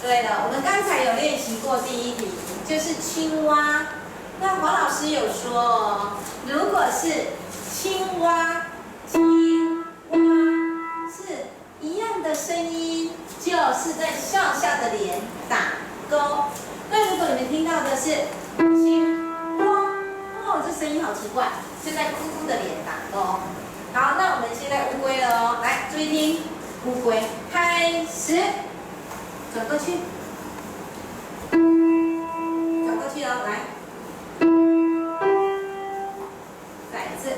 对了，我们刚才有练习过第一题，就是青蛙。那黄老师有说哦，如果是青蛙、青蛙是一样的声音，就是在笑笑的脸打勾。那如果你们听到的是青蛙，哦，这声音好奇怪，就在哭哭的脸打勾。好，那我们现在乌龟了哦，来注意听，乌龟开始。转过去，转过去哦，来，再一次，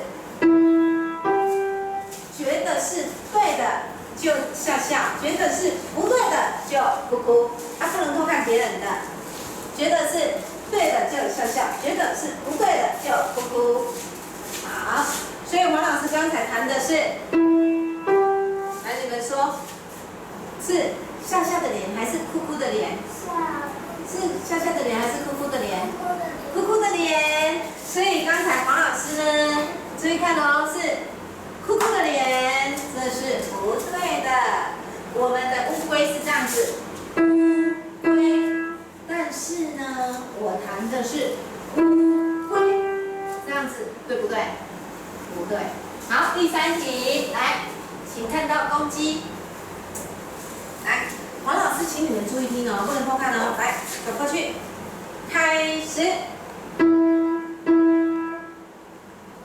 觉得是对的就笑笑，觉得是不对的就哭哭，不能偷看别人的，觉得是对的就笑笑，觉得是不对的就哭哭。好，所以黄老师刚才谈的是，来你们说，是笑笑的脸还是哭哭的脸？是笑笑的脸还是哭哭的脸？哭哭的脸。所以刚才黄老师呢，注意看哦，是哭哭的脸，这是不对的。我们的乌龟是这样子，乌龟。但是呢，我弹的是乌龟，这样子对不对？不对。好，第三题，来，请看到公鸡。来，黄老师，请你们注意听哦，不能偷看哦。来，转过去，开始。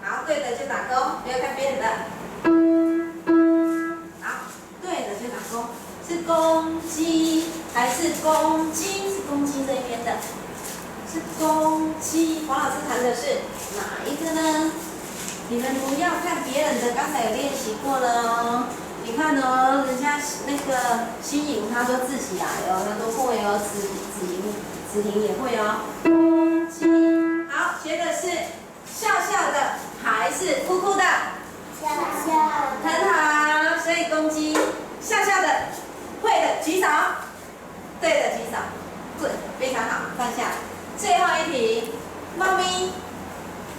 好，对的就打勾，不要看别人的。好，对的就打勾。是公鸡还是公鸡？是公鸡这边的，是公鸡。黄老师弹的是哪一个呢？你们不要看别人的，刚才有练习过了哦。你看哦，人家那个新颖他都自己来哦，他都会哦，子婷也会哦。公鸡，好，学的是笑笑的还是哭哭的？笑笑。很好，所以公鸡笑笑的，会的举手，对的举手，对，非常好，放下。最后一题，猫咪，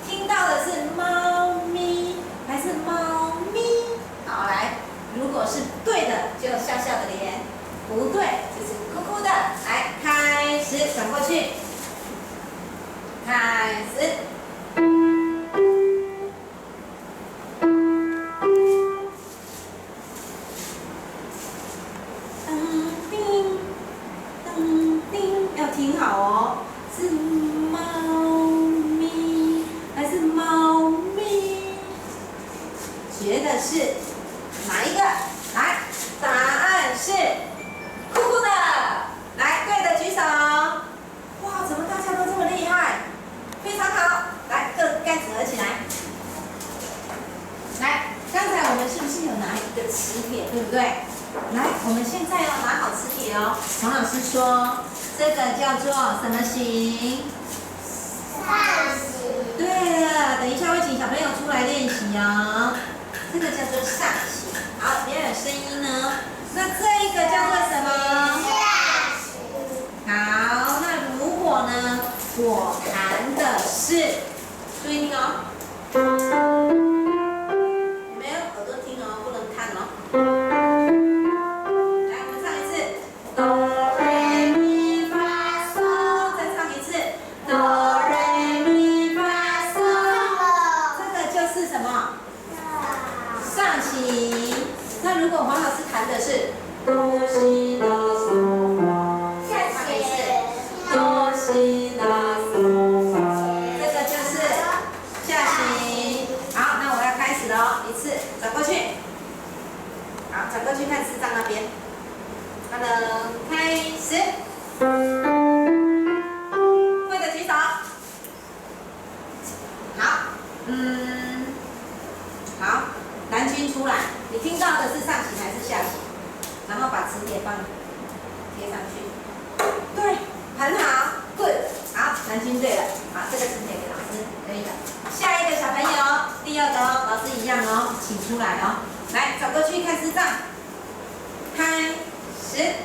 听到的是猫咪还是猫咪？好，来。如果是对的，就笑笑的脸；不对，就是哭哭的。来，开始，转过去，开始。噔叮，噔叮，要听好哦，是猫咪还是猫咪？学的是。哪一个？来，答案是哭哭的。来，对的举手。哇，怎么大家都这么厉害？非常好。来，各盖子合起来。来，刚才我们是不是有拿一个磁铁，对不对？来，我们现在要拿好磁铁哦。黄老师说，这个叫做什么形？扇形。对了，等一下会请小朋友出来练习哦。这个叫做扇形。好，别有声音呢。那这一个叫做什么？下形。好，那如果呢，我弹的是，注意听哦。你们要耳朵听哦，不能看哦。来，我们唱一次。哆来咪发嗦，再唱一次。哆来咪发嗦。这个就是什么？上行。那如果黄老师弹的是哆西拉嗦发，下形。哆西拉嗦发，这个就是下行。好，那我要开始了哦，一次转过去，好，转过去看视障那边。好了，开始，会的举手。好，好，蓝军出来。你听到的是上行还是下行？然后把磁铁棒贴上去。对，很好 ，good。好，蓝军对了。好，这个磁铁给老师，可以的。下一个小朋友，第二个哦，老师一样哦，请出来哦。来，转过去看视障，开始。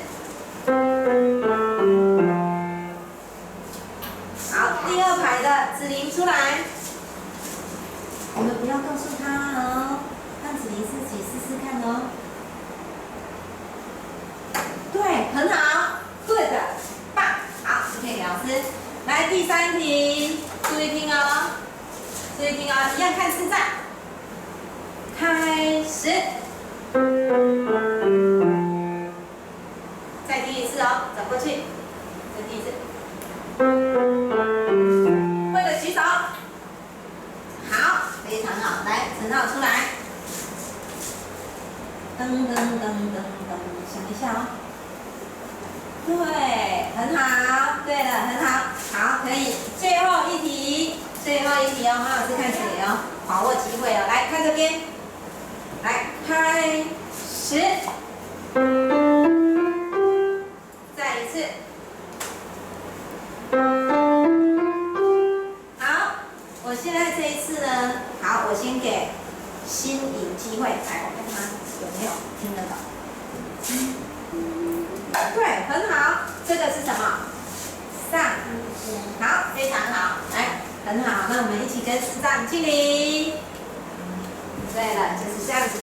好，第二排的子琳出来。我们不要告诉他哦。让子琳自己试试看哦。对，很好 ，good。样看视障。开始。再听一次哦，走过去，再听一次。会的举手。好，非常好，来，陈浩出来。噔噔噔噔噔，想一下哦。对，很好。对了，很好。好，可以。最后一题，哦，马老师看谁哦？把握机会哦，来看这边。来，开始。再一次。好，我现在这一次呢，好，我先给新颖机会，来，我看他有没有听得懂。对，很好，这个是什么？上，好，非常好，来，很好，那我们一起跟视障敬礼。对了，就是这样子。